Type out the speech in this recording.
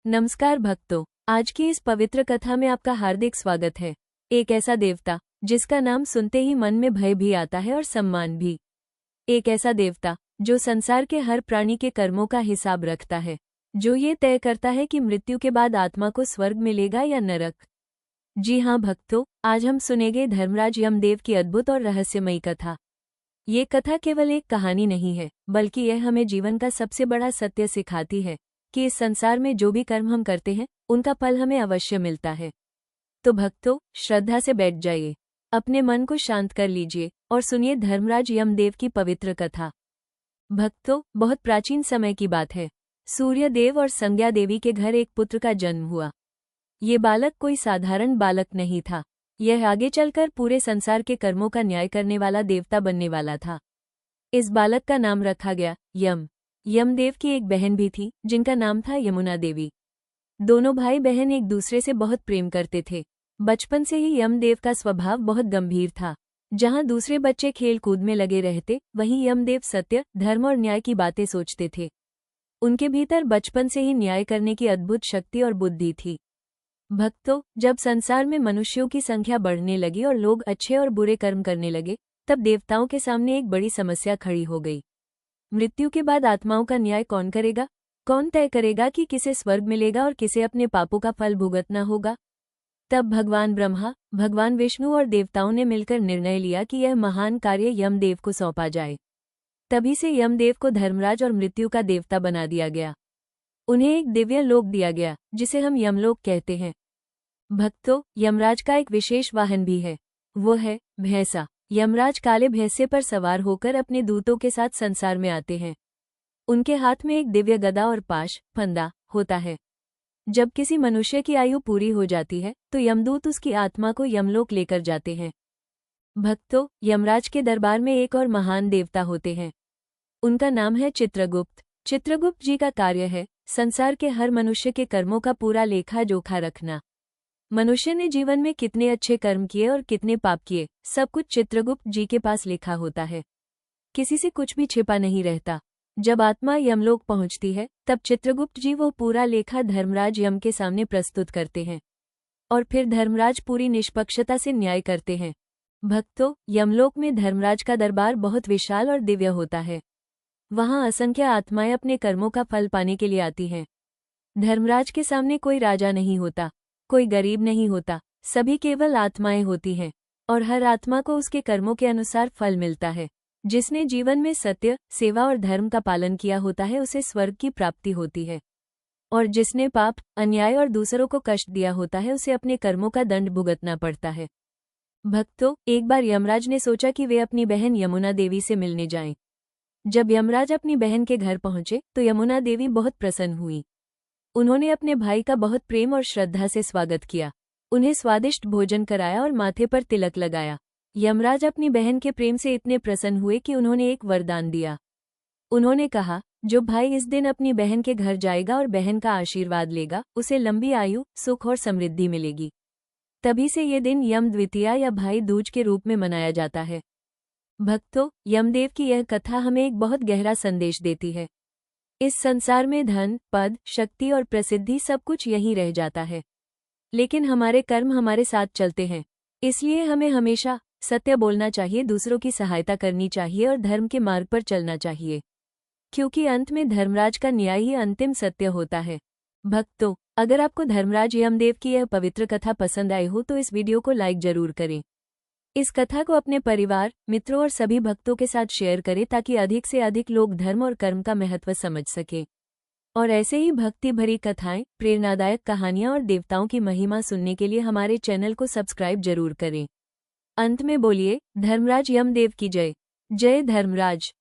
नमस्कार भक्तों, आज की इस पवित्र कथा में आपका हार्दिक स्वागत है। एक ऐसा देवता जिसका नाम सुनते ही मन में भय भी आता है और सम्मान भी। एक ऐसा देवता जो संसार के हर प्राणी के कर्मों का हिसाब रखता है, जो ये तय करता है कि मृत्यु के बाद आत्मा को स्वर्ग मिलेगा या नरक। जी हाँ भक्तों, आज हम सुनेंगे धर्मराज यमदेव की अद्भुत और रहस्यमयी कथा। ये कथा केवल एक कहानी नहीं है, बल्कि यह हमें जीवन का सबसे बड़ा सत्य सिखाती है कि इस संसार में जो भी कर्म हम करते हैं उनका फल हमें अवश्य मिलता है। तो भक्तों, श्रद्धा से बैठ जाइए, अपने मन को शांत कर लीजिए और सुनिए धर्मराज यमदेव की पवित्र कथा। भक्तों, बहुत प्राचीन समय की बात है। सूर्य देव और संज्ञा देवी के घर एक पुत्र का जन्म हुआ। ये बालक कोई साधारण बालक नहीं था, यह आगे चलकर पूरे संसार के कर्मों का न्याय करने वाला देवता बनने वाला था। इस बालक का नाम रखा गया यम। यमदेव की एक बहन भी थी जिनका नाम था यमुना देवी। दोनों भाई बहन एक दूसरे से बहुत प्रेम करते थे। बचपन से ही यमदेव का स्वभाव बहुत गंभीर था। जहां दूसरे बच्चे खेल कूद में लगे रहते, वहीं यमदेव सत्य, धर्म और न्याय की बातें सोचते थे। उनके भीतर बचपन से ही न्याय करने की अद्भुत शक्ति और बुद्धि थी। भक्तों, जब संसार में मनुष्यों की संख्या बढ़ने लगी और लोग अच्छे और बुरे कर्म करने लगे, तब देवताओं के सामने एक बड़ी समस्या खड़ी हो गई। मृत्यु के बाद आत्माओं का न्याय कौन करेगा? कौन तय करेगा कि किसे स्वर्ग मिलेगा और किसे अपने पापों का फल भुगतना होगा? तब भगवान ब्रह्मा, भगवान विष्णु और देवताओं ने मिलकर निर्णय लिया कि यह महान कार्य यमदेव को सौंपा जाए। तभी से यमदेव को धर्मराज और मृत्यु का देवता बना दिया गया। उन्हें एक दिव्य लोक दिया गया जिसे हम यमलोक कहते हैं। भक्तों, यमराज का एक विशेष वाहन भी है, वो है भैंसा। यमराज काले भैंसे पर सवार होकर अपने दूतों के साथ संसार में आते हैं। उनके हाथ में एक दिव्य गदा और पाश, फंदा होता है। जब किसी मनुष्य की आयु पूरी हो जाती है तो यमदूत उसकी आत्मा को यमलोक लेकर जाते हैं। भक्तों, यमराज के दरबार में एक और महान देवता होते हैं। उनका नाम है चित्रगुप्त। चित्रगुप्त जी का कार्य है संसार के हर मनुष्य के कर्मों का पूरा लेखा जोखा रखना। मनुष्य ने जीवन में कितने अच्छे कर्म किए और कितने पाप किए, सब कुछ चित्रगुप्त जी के पास लिखा होता है। किसी से कुछ भी छिपा नहीं रहता। जब आत्मा यमलोक पहुंचती है तब चित्रगुप्त जी वो पूरा लेखा धर्मराज यम के सामने प्रस्तुत करते हैं और फिर धर्मराज पूरी निष्पक्षता से न्याय करते हैं। भक्तों, यमलोक में धर्मराज का दरबार बहुत विशाल और दिव्य होता है। वहां असंख्य आत्माएं अपने कर्मों का फल पाने के लिए आती हैं। धर्मराज के सामने कोई राजा नहीं होता, कोई गरीब नहीं होता, सभी केवल आत्माएं होती हैं और हर आत्मा को उसके कर्मों के अनुसार फल मिलता है। जिसने जीवन में सत्य, सेवा और धर्म का पालन किया होता है उसे स्वर्ग की प्राप्ति होती है, और जिसने पाप, अन्याय और दूसरों को कष्ट दिया होता है उसे अपने कर्मों का दंड भुगतना पड़ता है। भक्तों, एक बार यमराज ने सोचा कि वे अपनी बहन यमुना देवी से मिलने जाएं। जब यमराज अपनी बहन के घर पहुंचे तो यमुना देवी बहुत प्रसन्न हुई। उन्होंने अपने भाई का बहुत प्रेम और श्रद्धा से स्वागत किया, उन्हें स्वादिष्ट भोजन कराया और माथे पर तिलक लगाया। यमराज अपनी बहन के प्रेम से इतने प्रसन्न हुए कि उन्होंने एक वरदान दिया। उन्होंने कहा, जो भाई इस दिन अपनी बहन के घर जाएगा और बहन का आशीर्वाद लेगा, उसे लंबी आयु, सुख और समृद्धि मिलेगी। तभी से ये दिन यम द्वितीया या भाई दूज के रूप में मनाया जाता है। भक्तों, यमदेव की यह कथा हमें एक बहुत गहरा संदेश देती है। इस संसार में धन, पद, शक्ति और प्रसिद्धि सब कुछ यहीं रह जाता है, लेकिन हमारे कर्म हमारे साथ चलते हैं। इसलिए हमें हमेशा सत्य बोलना चाहिए, दूसरों की सहायता करनी चाहिए और धर्म के मार्ग पर चलना चाहिए, क्योंकि अंत में धर्मराज का न्याय ही अंतिम सत्य होता है। भक्तों, अगर आपको धर्मराज यमदेव की यह पवित्र कथा पसंद आई हो तो इस वीडियो को लाइक जरूर करें। इस कथा को अपने परिवार, मित्रों और सभी भक्तों के साथ शेयर करें ताकि अधिक से अधिक लोग धर्म और कर्म का महत्व समझ सकें। और ऐसे ही भक्ति भरी कथाएं, प्रेरणादायक कहानियां और देवताओं की महिमा सुनने के लिए हमारे चैनल को सब्सक्राइब जरूर करें। अंत में बोलिए, धर्मराज यमदेव की जय। जय धर्मराज।